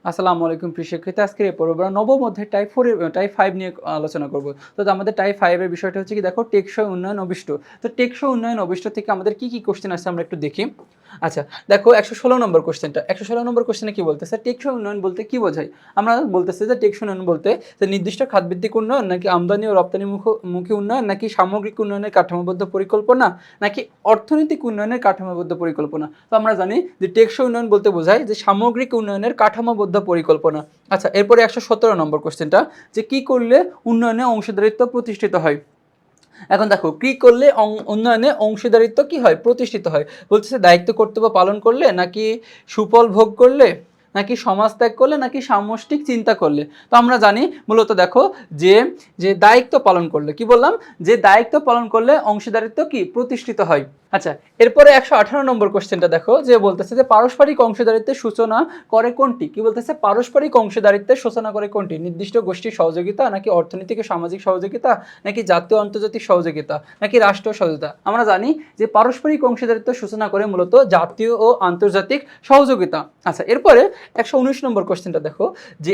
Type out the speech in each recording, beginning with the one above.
আসসালামু আলাইকুম প্রিয় শিক্ষার্থী। আজকের এই পর্বে আমরা নবম অধ্যায় টাইপ 5 নিয়ে আলোচনা করব। তো আমাদের টাইপ 5 এর বিষয়টা হচ্ছে কি দেখো টেকসই উন্নয়ন অভিষ্ট। তো টেকসই উন্নয়ন অভিষ্ট থেকে আমাদের কি কোশ্চেন আসছে আমরা একটু দেখি। আচ্ছা, দেখো ১১৬ নম্বর কোশ্চেনটা। ১১৬ নম্বর কোশ্চেনে কি বলতেছে? টেকসই উন্নয়ন বলতে কি বোঝায়? আমরা বলতেছি যে টেকসই উন্নয়ন বলতে যে নির্দিষ্ট খাতভিত্তিক উন্নয়ন নাকি আমদানি ও রপ্তানি মুখী উন্নয়ন নাকি সামগ্রিক উন্নয়নের কাঠামোবদ্ধ পরিকল্পনা নাকি অর্থনৈতিক উন্নয়নের কাঠামোবদ্ধ পরিকল্পনা। তো আমরা জানি যে টেকসই উন্নয়ন বলতে বোঝায় যে সামগ্রিক উন্নয়নের কাঠামোবদ্ধ পরিকল্পনা। আচ্ছা, এরপরে ১১৭ নম্বর কোশ্চেনটা যে কি করলে উন্নয়নে অংশীদারিত্ব প্রতিষ্ঠিত হয়। এখন দেখো কি করলে উন্নয়নে অংশীদারিত্ব কি হয় প্রতিষ্ঠিত হয়। বলতেছে দায়িত্ব কর্তব্য পালন করলে নাকি সুফল ভোগ করলে নাকি সমাজ ত্যাগ করলে নাকি সামষ্টিক চিন্তা করলে। তো আমরা জানি মূলত দেখো যে যে দায়িত্ব পালন করলে কি বললাম যে দায়িত্ব পালন করলে অংশীদারিত্ব কি প্রতিষ্ঠিত হয়। আচ্ছা, এরপরে ১১৮ নম্বর কোশ্চেনটা দেখো যে বলতেছে যে পারস্পরিক অংশীদারিত্বের সূচনা করে কোনটি। কি বলতেছে পারস্পরিক অংশীদারিত্বের সূচনা করে কোনটি, নির্দিষ্ট গোষ্ঠীর সহযোগিতা নাকি অর্থনৈতিক ও সামাজিক সহযোগিতা নাকি জাতীয় আন্তর্জাতিক সহযোগিতা নাকি রাষ্ট্রীয় সহযোগিতা। আমরা জানি যে পারস্পরিক অংশীদারিত্ব সূচনা করে মূলত জাতীয় ও আন্তর্জাতিক সহযোগিতা। আচ্ছা, এরপরে ১১৯ নম্বর কোশ্চেনটা দেখো যে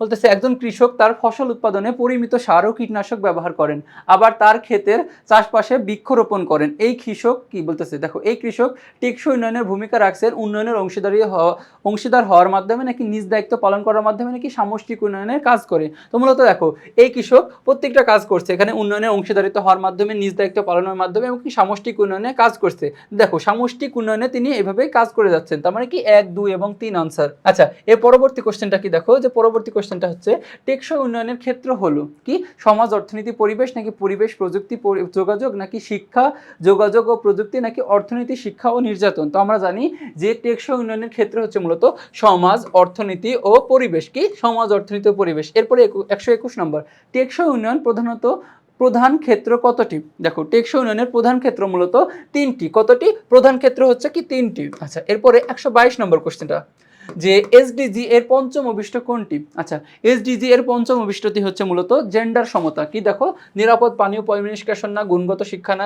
বলতেছে একজন কৃষক তার ফসল উৎপাদনে পরিমিত সার ও কীটনাশক ব্যবহার করেন, আবার তার ক্ষেতের চাষপাশে বৃক্ষরোপণ করেন। এই কৃষক কি বলতেছে দেখো এই কৃষক টেকসই উন্নয়নের ভূমিকা রাখছেন উন্নয়নের অংশীদার হওয়ার মাধ্যমে নাকি নিজ দায়িত্ব পালন করার মাধ্যমে নাকি সামষ্টিক উন্নয়নের কাজ করে। তো মূলত দেখো এই কৃষক প্রত্যেকটা কাজ করছে এখানে উন্নয়নের অংশীদারিত্ব হওয়ার মাধ্যমে, নিজ দায়িত্ব পালনের মাধ্যমে এবং কি সামষ্টিক উন্নয়নে কাজ করছে। দেখো সামষ্টিক উন্নয়নে তিনি এভাবেই কাজ করে যাচ্ছেন, তার মানে কি ১, ২ এবং ৩ আনসার। আচ্ছা, এর পরবর্তী কোশ্চেনটা কি দেখো যে পরবর্তী কোশ্চেনটা হচ্ছে টেকসই উন্নয়নের ক্ষেত্র হলো কি সমাজ, অর্থনীতি, পরিবেশ নাকি পরিবেশ, প্রযুক্তি, যোগাযোগ নাকি শিক্ষা, যোগাযোগ ও প্রযুক্তি নাকি অর্থনীতি, শিক্ষা ও নির্যাতন। তো আমরা জানি যে টেকসই উন্নয়নের ক্ষেত্র হচ্ছে মূলত সমাজ, অর্থনীতি ও পরিবেশ। কি সমাজ, অর্থনীতি ও পরিবেশ। এরপরে ১২১ নম্বর টেকসই উন্নয়ন প্রধান ক্ষেত্র কতটি। দেখো টেকসই উন্নয়নের প্রধান ক্ষেত্র মূলত তিনটি। কতটি প্রধান ক্ষেত্র হচ্ছে কি তিনটি। আচ্ছা, এরপরে ১২২ নম্বর কোশ্চেনটা যে এসডিজি এর পঞ্চম অভিষ্ট কোনটি। আচ্ছা, এসডিজি এর পঞ্চম অভিষ্টটি হচ্ছে মূলত জেন্ডার সমতা। কি দেখো নিরাপদ পানীয় পরিষ্কার না, গুণগত শিক্ষা না,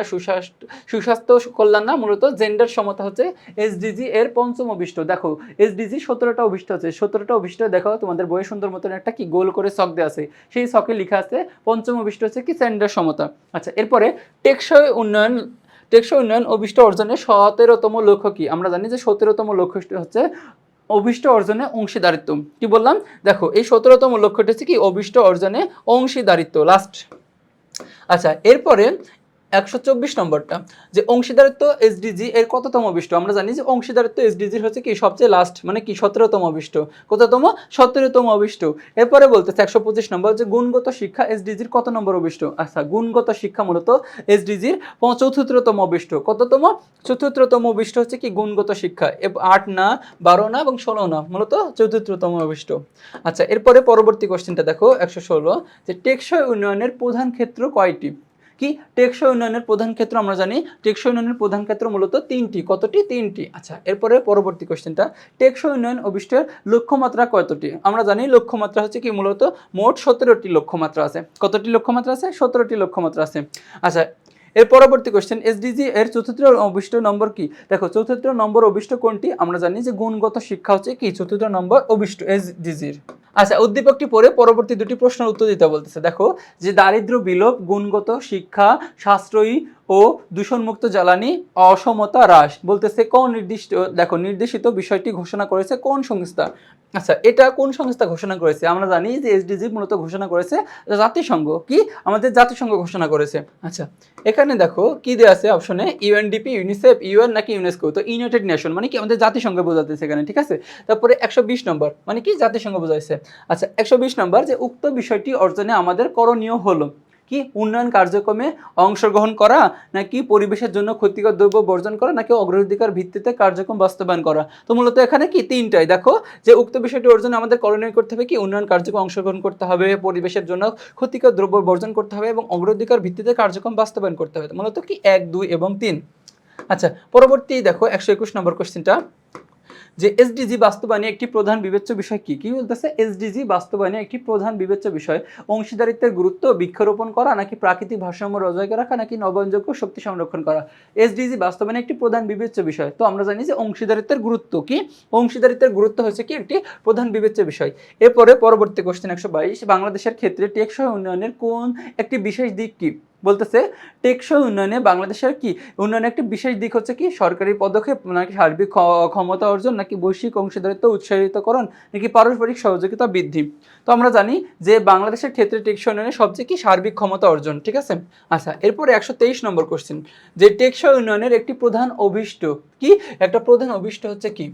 সুস্বাস্থ্য কল্যাণ না, মূলত জেন্ডার সমতা হচ্ছে এসডিজি এর পঞ্চম অভিষ্ট। দেখো এসডিজি ১৭টা অভিষ্ট আছে, ১৭টা অভিষ্ট দেখো তোমাদের বইয়ে সুন্দর মতন একটা কি গোল করে ছক দেওয়া আছে, সেই ছকে লেখা আছে পঞ্চম অভিষ্ট হচ্ছে কি জেন্ডার সমতা। আচ্ছা, এরপরে টেকসই উন্নয়ন অভিষ্ট অর্জনের ১৭তম লক্ষ্য কি। আমরা জানি যে ১৭তম লক্ষ্যটি হচ্ছে অভিষ্ট অর্জনে অংশীদারিত্ব। কি বললাম দেখো এই ১৭তম লক্ষ্যটি হচ্ছে কি অভিষ্ট অর্জনে অংশীদারিত্ব লাস্ট। আচ্ছা, এরপরে ১২৪ নম্বরটা যে অংশীদারিত্ব এসডিজি এর কততম অভিষ্ট। আমরা জানি যে অংশীদারিত্ব এসডিজির হচ্ছে কি সবচেয়ে লাস্ট, মানে কি ১৭তম অভিষ্ট। কততম ১৭তম অভিষ্ট। এরপরে বলতেছে ১২৫ নম্বর যে গুণগত শিক্ষা এসডিজির কত নম্বর অভিষ্ট। আচ্ছা, গুণগত শিক্ষা মূলত এসডিজির ৭৪তম অভিষ্ট। কততম ৭৪তম অভিষ্ট হচ্ছে কি গুণগত শিক্ষা। ৮ না, ১২ না এবং ১৬ না, মূলত ৭৪তম অভিষ্ট। আচ্ছা, এরপরে পরবর্তী কোশ্চেনটা দেখো ১১৬ যে টেকসই উন্নয়নের প্রধান ক্ষেত্র কয়টি। কি টেকসই উন্নয়নের প্রধান ক্ষেত্র আমরা জানি টেকসই উন্নয়নের প্রধান ক্ষেত্র মূলত তিনটি। কতটি তিনটি। আচ্ছা, এরপরে পরবর্তী কোশ্চেনটা টেকসই উন্নয়ন অভিষ্টের লক্ষ্যমাত্রা কতটি। আমরা জানি লক্ষ্যমাত্রা হচ্ছে কি মূলত মোট ১৭টি লক্ষ্যমাত্রা আছে। কতটি লক্ষ্যমাত্রা আছে ১৭টি লক্ষ্যমাত্রা আছে। আচ্ছা, এর পরবর্তী কোশ্চেন এসডিজি এর চতুর্থ অভিষ্ট নম্বর কি। দেখো চতুর্থ নম্বর অভিষ্ট কোনটি। আমরা জানি যে গুণগত শিক্ষা হচ্ছে কি চতুর্থ নম্বর অভিষ্ট এসডিজির। আচ্ছা, উদ্দীপকটি পড়ে পরবর্তী দুটি প্রশ্নের উত্তর দিতে বলতেছে। দেখো যে দারিদ্র্য বিলোপ, গুণগত শিক্ষা, সাশ্রয়ী ও দূষণমুক্ত জ্বালানি, অসমতা হ্রাস। বলতেছে কোন নির্দেশিত বিষয়টি ঘোষণা করেছে কোন সংস্থা। আচ্ছা, এটা কোন সংস্থা ঘোষণা করেছে। আমরা জানি যে এসডিজি মূলত ঘোষণা করেছে জাতিসংঘ। কি আমাদের জাতিসংঘ ঘোষণা করেছে। আচ্ছা, এখানে দেখো কি দেওয়া আছে অপশনে ইউএনডিপি, ইউনিসেফ, ইউএন নাকি ইউনেস্কো। তো ইউনাইটেড নেশন মানে কি আমাদের জাতিসংঘ বোঝাতেছে এখানে, ঠিক আছে। তারপরে ১২০ নম্বর মানে কি জাতিসংঘ বোঝাইছে। আচ্ছা, ১২০ নম্বর যে উক্ত বিষয়টি অর্জনে আমাদের করণীয় হলো কি উন্নয়ন কার্যক্রমে অংশগ্রহণ করা নাকি পরিবেশের জন্য ক্ষতিকর দ্রব্য বর্জন করা নাকি অগ্রাধিকার ভিত্তিতে কার্যক্রম বাস্তবায়ন করা। তো মূলত এখানে কি তিনটাই। দেখো যে উক্ত বিষয়টি অর্জনে আমাদের করণীয় করতে হবে কি উন্নয়ন কার্যক্রমে অংশগ্রহণ করতে হবে, পরিবেশের জন্য ক্ষতিকর দ্রব্য বর্জন করতে হবে এবং অগ্রাধিকার ভিত্তিতে কার্যক্রম বাস্তবায়ন করতে হবে। মূলত কি ১, ২ এবং ৩। আচ্ছা, পরবর্তী দেখো ১২১ নম্বর কোশ্চেনটা যে এসডিজি বাস্তবায়নে একটি প্রধান বিবেচ্য বিষয় কি কি বলতেছে? এসডিজি বাস্তবায়নে একটি প্রধান বিবেচ্য বিষয় অংশীদারিত্বের গুরুত্ব, বৃক্ষরোপণ করা নাকি প্রাকৃতিক ভারসাম্য বজায় রাখা নাকি নবায়নযোগ্য শক্তি সংরক্ষণ করা। এসডিজি বাস্তবায়নে একটি প্রধান বিবেচ্য বিষয়, তো আমরা জানি যে অংশীদারিত্বের গুরুত্ব কি, অংশীদারিত্বের গুরুত্ব হচ্ছে কি একটি প্রধান বিবেচ্য বিষয়। এরপরে পরবর্তী কোশ্চেন 122, বাংলাদেশের ক্ষেত্রে টেকসই উন্নয়নের কোন একটি বিশেষ দিক কি? বলতেছে টেকসই উন্নয়নে বাংলাদেশের কি উন্নয়নের একটি বিশেষ দিক হচ্ছে কি সরকারি পদক্ষেপ নাকি সার্বিক ক্ষমতা অর্জন নাকি বৈশ্বিক অংশীদারিত্ব উৎসাহিতকরণ নাকি পারস্পরিক সহযোগিতা বৃদ্ধি। তো আমরা জানি যে বাংলাদেশের ক্ষেত্রে টেকসই উন্নয়নের সবচেয়ে কি সার্বিক ক্ষমতা অর্জন, ঠিক আছে। আচ্ছা, এরপরে 123 নম্বর কোশ্চেন, যে টেকসই উন্নয়নের একটি প্রধান অভিষ্ট কি, একটা প্রধান অভিষ্ট হচ্ছে কি?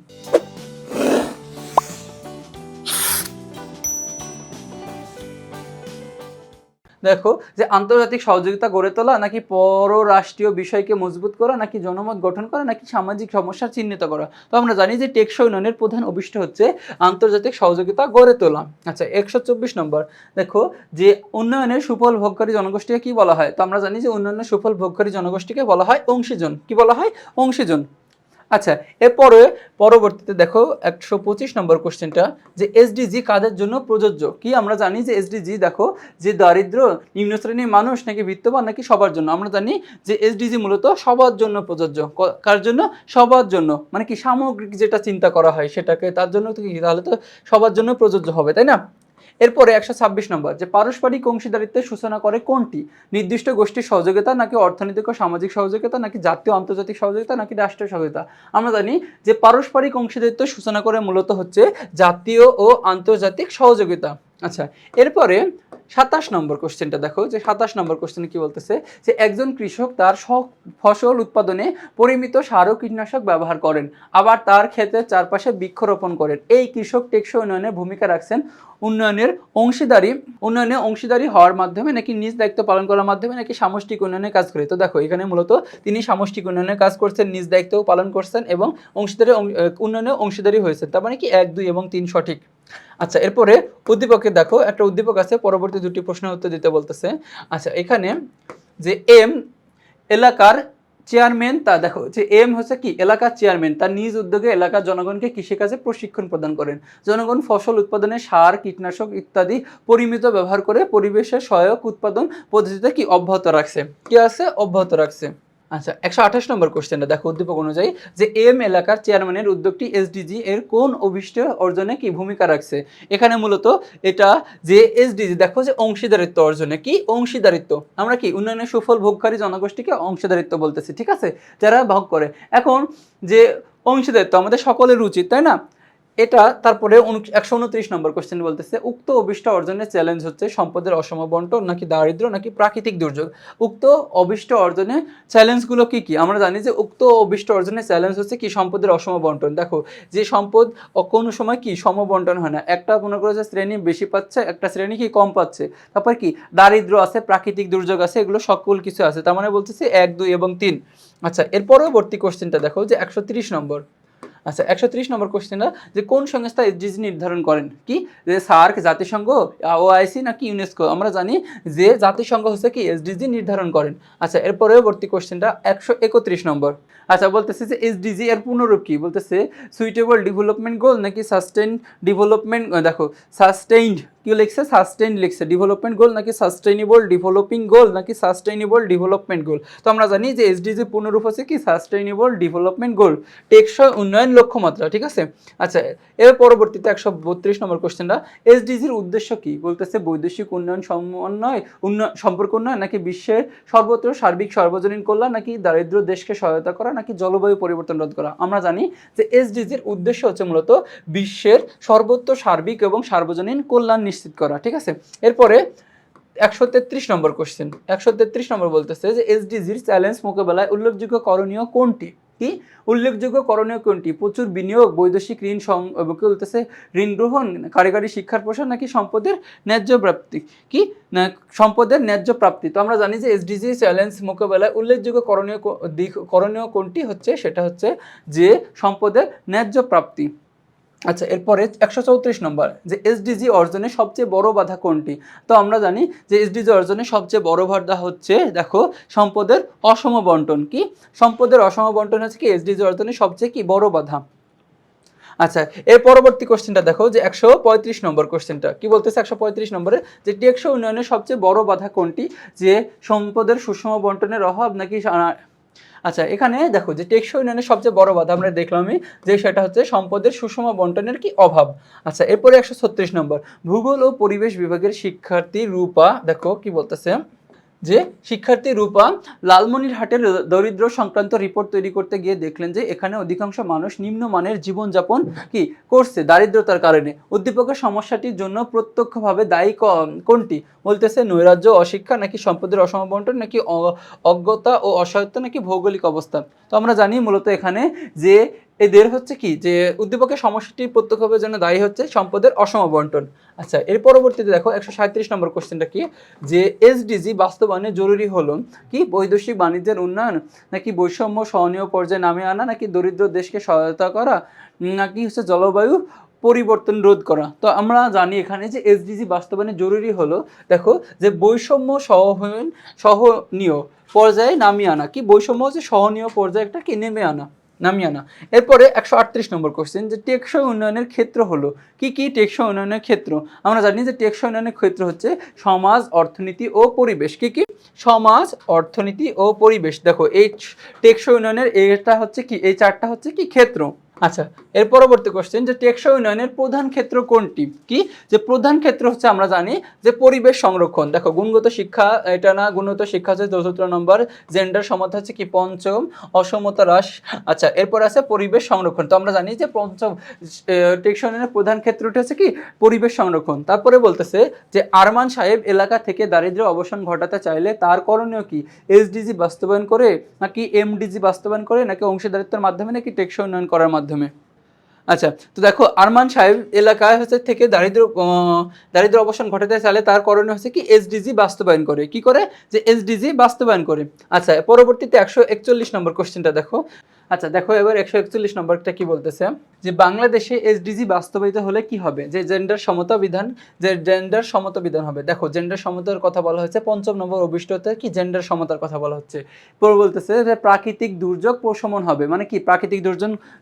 দেখো যে আন্তর্জাতিক সহযোগিতা গড়ে তোলা নাকি পররাষ্ট্রীয় বিষয়কে মজবুত করা নাকি জনমত গঠন করা নাকি সামাজিক সমস্যা চিহ্নিত করা। তো আমরা জানি যে টেকসই উন্নয়নের প্রধান অভিষ্ট হচ্ছে আন্তর্জাতিক সহযোগিতা গড়ে তোলা। আচ্ছা, 124 নম্বর, দেখো যে উন্নয়নের সুফল ভোগকারী জনগোষ্ঠীকে কি বলা হয়? তো আমরা জানি যে উন্নয়নের সুফল ভোগকারী জনগোষ্ঠীকে বলা হয় অংশীজন। কি বলা হয়? অংশীজন। আচ্ছা, এরপরে পরবর্তীতে দেখো 125 নম্বর কোশ্চেনটা, যে এসডিজি কাদের জন্য প্রযোজ্য? কি আমরা জানি যে এসডিজি দেখো যে দারিদ্র, নিম্ন শ্রেণীর মানুষ নাকি বিত্তবান নাকি সবার জন্য। আমরা জানি যে এসডিজি মূলত সবার জন্য প্রযোজ্য। কার জন্য? সবার জন্য, মানে কি সামগ্রিক যেটা চিন্তা করা হয় সেটাকে, তার জন্য তো কি, তাহলে তো সবার জন্য প্রযোজ্য হবে, তাই না? এরপরে 126 নম্বর, যে পারস্পরিক অংশীদারিত্বের সূচনা করে কোনটি? নির্দিষ্ট গোষ্ঠীর সহযোগিতা নাকি অর্থনৈতিক ও সামাজিক সহযোগিতা নাকি জাতীয় আন্তর্জাতিক সহযোগিতা নাকি রাষ্ট্রীয় সহযোগিতা। আমরা জানি যে পারস্পরিক অংশীদারিত্ব সূচনা করে মূলত হচ্ছে জাতীয় ও আন্তর্জাতিক সহযোগিতা। আচ্ছা, এরপরে 27 নম্বর কোশ্চেনটা দেখো, যে 27 নম্বর কোশ্চেনে কি বলতেছে, যে একজন কৃষক তার ফসল উৎপাদনে পরিমিত সার ও কীটনাশক ব্যবহার করেন, আবার তার ক্ষেতের চারপাশে বৃক্ষরোপণ করেন। এই কৃষক টেকসই উন্নয়নে ভূমিকা রাখছেন উন্নয়নে অংশীদারি হওয়ার মাধ্যমে নাকি নিজ দায়িত্ব পালন করার মাধ্যমে নাকি সামষ্টিক উন্নয়নের কাজ করে। তো দেখো এখানে মূলত তিনি সামষ্টিক উন্নয়নের কাজ করছেন, নিজ দায়িত্বও পালন করছেন এবং উন্নয়নে অংশীদারি হয়েছেন, তার মানে কি 1, 2 এবং 3 সঠিক। আচ্ছা, এরপরে উদ্দীপকে দেখো একটা উদ্দীপক আছে, পরবর্তী দুটি প্রশ্নের উত্তর দিতে বলতেছে। আচ্ছা, এখানে যে এম এলাকার চেয়ারম্যান, তা দেখো যে এম হচ্ছে কি এলাকার চেয়ারম্যান, তার নিজ উদ্যোগে এলাকার জনগণকে কৃষিকাজে প্রশিক্ষণ প্রদান করেন। জনগণ ফসল উৎপাদনে সার, কীটনাশক ইত্যাদি পরিমিত ব্যবহার করে পরিবেশের সহায়ক উৎপাদন পদ্ধতিতে কি অব্যাহত রাখছে, কি আছে অব্যাহত রাখছে। আচ্ছা, 128 নম্বর কোশ্চেনটা দেখো উদ্দীপক অনুযায়ী, যে এম এলাকার চেয়ারম্যানের উদ্যোগটি এসডিজি এর কোন অভিষ্ট অর্জনে কি ভূমিকা রাখছে। এখানে মূলত এটা যে এসডিজি দেখো যে অংশীদারিত্ব অর্জনে, কি অংশীদারিত্ব, আমরা কি উন্নয়নের সুফল ভোগকারী জনগোষ্ঠীকে অংশীদারিত্ব বলতেছি, ঠিক আছে, যারা ভোগ করে। এখন যে অংশীদারিত্ব আমাদের সকলের উচিত, তাই না? এটা তারপরে 129 নম্বর কোশ্চেন বলতেছে, উক্ত অভিষ্ট অর্জনের চ্যালেঞ্জ হচ্ছে সম্পদের অসম বন্টন নাকি দারিদ্র নাকি প্রাকৃতিক দুর্যোগ। উক্ত অভিষ্ট অর্জনের চ্যালেঞ্জগুলো কি কি? আমরা জানি যে উক্ত অভিষ্ট অর্জনের চ্যালেঞ্জ হচ্ছে কি সম্পদের অসম বন্টন। দেখো যে সম্পদ কোনো সময় কি সমবন্টন হয় না, একটা মনে করো যে শ্রেণী বেশি পাচ্ছে, একটা শ্রেণী কি কম পাচ্ছে। তারপর কি দারিদ্র আছে, প্রাকৃতিক দুর্যোগ আছে, এগুলো সকল কিছু আছে, তার মানে বলতেছে 1, 2 এবং 3। আচ্ছা, এর পরবর্তী কোশ্চেনটা দেখো যে 130 নম্বর। আচ্ছা, 130 নম্বর কোশ্চেনটা, যে কোন সংস্থা এসডিজি নির্ধারণ করেন? কি, যে সার্ক, জাতিসংঘ, ওআইসি নাকি ইউনেস্কো। আমরা জানি যে জাতিসংঘ হচ্ছে কি এসডিজি নির্ধারণ করেন। আচ্ছা, এর পরবর্তী কোশ্চেনটা 131 নম্বর। আচ্ছা, বলতেছে যে এসডিজি এর পূর্ণরূপ কি? বলতেছে সুইটেবল ডেভেলপমেন্ট গোল নাকি সাস্টেইন ডেভেলপমেন্ট, দেখো সাস্টেইনড কি লিখছে, সাস্টেইন লিখছে, ডেভেলপমেন্ট গোল নাকি সাস্টেইনেবল ডেভেলপিং গোল নাকি সাস্টেইনেবল ডেভেলপমেন্ট গোল। তো আমরা জানি যে এসডিজি পূর্ণরূপ হচ্ছে কি সাস্টেইনেবল ডেভেলপমেন্ট গোল, টেকসই উন্নয়ন লক্ষ্যমাত্রা, ঠিক আছে। আচ্ছা, এর পরবর্তীতে 132 নম্বর কোশ্চেনটা, এসডিজির উদ্দেশ্য কি? বলতেছে বৈদেশিক উন্নয়ন সমন্বয় সম্পর্ক উন্নয়ন নাকি বিশ্বের সর্বত্র সার্বিক সর্বজনীন কল্যাণ নাকি দারিদ্র দেশকে সহায়তা করা নাকি জলবায়ু পরিবর্তন রোধ করা। আমরা জানি যে এসডিজির উদ্দেশ্য হচ্ছে মূলত বিশ্বের সর্বত্র সার্বিক এবং সার্বজনীন কল্যাণ নিশ্চিত করা, ঠিক আছে। এরপরে 133 নম্বর কোশ্চেন, 133 নম্বর বলতেছে যে এসডিজির চ্যালেঞ্জ মোকাবেলায় উল্লেখযোগ্য করণীয় কোনটি? কি উল্লেখযোগ্য করণীয় কোনটি? প্রচুর বিনিয়োগ, বৈদেশিক ঋণ বলতেছে ঋণ গ্রহণ, কারিগরি শিক্ষার প্রসার নাকি সম্পদের ন্যায্য প্রাপ্তি, কি না সম্পদের ন্যায্য প্রাপ্তি। তো আমরা জানি যে এসডিজি চ্যালেঞ্জ মোকাবেলায় উল্লেখযোগ্য করণীয় কোনটি হচ্ছে, সেটা হচ্ছে যে সম্পদের ন্যায্য প্রাপ্তি। আচ্ছা, এরপরে 134 নম্বর, যে এসডিজি অর্জনে সবচেয়ে বড় বাধা কোনটি? তো আমরা জানি যে এসডিজি অর্জনে সবচেয়ে বড় বাধা হচ্ছে দেখো সম্পদের অসম বন্টন। কি সম্পদের অসম বন্টন হচ্ছে কি এসডিজি অর্জনে সবচেয়ে কি বড় বাধা। আচ্ছা, এর পরবর্তী কোশ্চেনটা দেখো যে 135 নম্বর কোশ্চেনটা কি বলতেছে 135 নম্বরে, যে টেকসই উন্নয়নের সবচেয়ে বড় বাধা কোনটি? যে সম্পদের সুষম বন্টনের অভাব নাকি আচ্ছা, এখানে দেখো যে টেকসই উন্নয়নের সবচেয়ে বড় বাধা আমরা দেখলামই যে সেটা হচ্ছে সম্পদের সুষম বন্টনের কি অভাব। আচ্ছা, এরপরে 136 নম্বর, ভূগোল ও পরিবেশ বিভাগের শিক্ষার্থী রূপা দেখো কি বলতেছে, যে শিক্ষার্থী রূপা লালমনিরহাটের দরিদ্র সংক্রান্ত রিপোর্ট তৈরি করতে গিয়ে দেখলেন যে এখানে অধিকাংশ মানুষ নিম্নমানের জীবনযাপন কি করছে দারিদ্রতার কারণে। উদ্দীপকের সমস্যাটির জন্য প্রত্যক্ষভাবে দায়ী কোনটি? বলতেছে নৈরাজ্য, অশিক্ষা নাকি সম্পদের অসমবন্টন নাকি অজ্ঞতা ও অসহায়ত্ব নাকি ভৌগোলিক অবস্থান। তো আমরা জানি মূলত এখানে যে এদের হচ্ছে কি যে উদ্দীপকের সমস্যাটি প্রত্যক্ষভাবে জন্য দায়ী হচ্ছে সম্পদের অসমবন্টন। আচ্ছা, এর পরবর্তীতে দেখো 137 নম্বর কোশ্চেনটা কি, যে এসডিজি বাস্তবায়নে জরুরি হলো কি বৈদেশিক বাণিজ্যের উন্নয়ন নাকি বৈষম্য সহনীয় পর্যায়ে নামে আনা নাকি দরিদ্র দেশকে সহায়তা করা নাকি হচ্ছে জলবায়ু পরিবর্তন রোধ করা। তো আমরা জানি এখানে যে এসডিজি বাস্তবায়নে জরুরি হলো দেখো যে বৈষম্য সহনীয় পর্যায়ে নামিয়ে আনা, কি বৈষম্য হচ্ছে সহনীয় পর্যায়ে একটা কি নেমে আনা, নামিয়ে আনা। এরপরে 138 নম্বর কোশ্চেন, যে টেকসই উন্নয়নের ক্ষেত্র হলো কি কি টেকসই উন্নয়নের ক্ষেত্র? আমরা জানি যে টেকসই উন্নয়নের ক্ষেত্র হচ্ছে সমাজ, অর্থনীতি ও পরিবেশ। কি কি? সমাজ, অর্থনীতি ও পরিবেশ। দেখো এই টেকসই উন্নয়নের এটা হচ্ছে কি, এই চারটা হচ্ছে কি ক্ষেত্র। আচ্ছা, এর পরবর্তী কোশ্চেন, যে টেকসই উন্নয়নের প্রধান ক্ষেত্র কোনটি? কি যে প্রধান ক্ষেত্র হচ্ছে আমরা জানি যে পরিবেশ সংরক্ষণ। দেখো গুণগত শিক্ষা এটা না, গুণগত শিক্ষা হচ্ছে 4th নম্বর, জেন্ডার সমতা হচ্ছে কি 5ম, অসমতা হ্রাস। আচ্ছা, এরপর আছে পরিবেশ সংরক্ষণ। তো আমরা জানি যে পঞ্চম টেকসই উন্নয়নের প্রধান ক্ষেত্রটি হচ্ছে কি পরিবেশ সংরক্ষণ। তারপরে বলতেছে যে আরমান সাহেব এলাকা থেকে দারিদ্র্য অবসান ঘটাতে চাইলে তার করণীয় কি? এসডিজি বাস্তবায়ন করে নাকি এমডিজি বাস্তবায়ন করে নাকি অংশীদারিত্বের মাধ্যমে নাকি টেকসই উন্নয়ন করার মাধ্যমে। আচ্ছা, তো দেখো আরমান সাহেব এলাকায় হচ্ছে থেকে দারিদ্র অবসান ঘটাতে চাইলে তার করণীয় হচ্ছে কি এসডিজি বাস্তবায়ন করে। কি করে? যে এসডিজি বাস্তবায়ন করে। আচ্ছা, পরবর্তীতে 141 নম্বর কোশ্চেনটা দেখো। আচ্ছা দেখো এবার 141 নম্বরটা কি বলতেছে, যে বাংলাদেশে এসডিজি বাস্তবায়িত হলে কি হবে? যে জেন্ডার সমতা বিধান, যে জেন্ডার সমতা বিধান হবে। দেখো জেন্ডার সমতার কথা বলা হয়েছে 5ম নম্বর অভিষ্টতে, কি জেন্ডার সমতার কথা বলা হচ্ছে। পরে বলতেছে যে প্রাকৃতিক দুর্যোগ প্রশমন হবে, মানে কি প্রাকৃতিক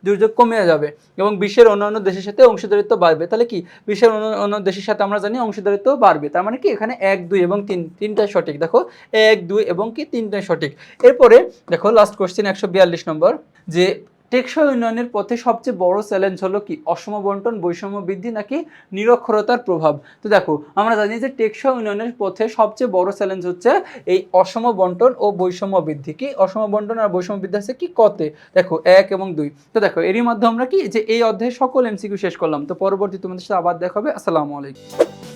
দুর্যোগ কমে যাবে এবং বিশ্বের অন্যান্য দেশের সাথে অংশীদারিত্ব বাড়বে। তাহলে কি বিশ্বের অন্য দেশের সাথে আমরা জানি অংশীদারিত্ব বাড়বে, তার মানে কি এখানে 1, 2 এবং 3 তিনটাই সঠিক। দেখো 1, 2 এবং কি 3টাই সঠিক। এরপরে দেখো লাস্ট কোশ্চেন 142 নম্বর, যে টেকসই উন্নয়নের পথে সবচেয়ে বড় চ্যালেঞ্জ হলো কি অসম বন্টন, বৈষম্য বৃদ্ধি নাকি নিরক্ষরতার প্রভাব। তো দেখো আমরা জানি যে টেকসই উন্নয়নের পথে সবচেয়ে বড় চ্যালেঞ্জ হচ্ছে এই অসম বন্টন ও বৈষম্য বৃদ্ধি। কি অসম বন্টন আর বৈষম্য বৃদ্ধি আছে কি কতে? দেখো 1 এবং 2। তো দেখো এরই মাধ্যমে আমরা কি যে এই অধ্যায়ের সকল এমসিকিউ শেষ করলাম। তো পরবর্তী তোমাদের সাথে আবার দেখা হবে। আসসালামু আলাইকুম।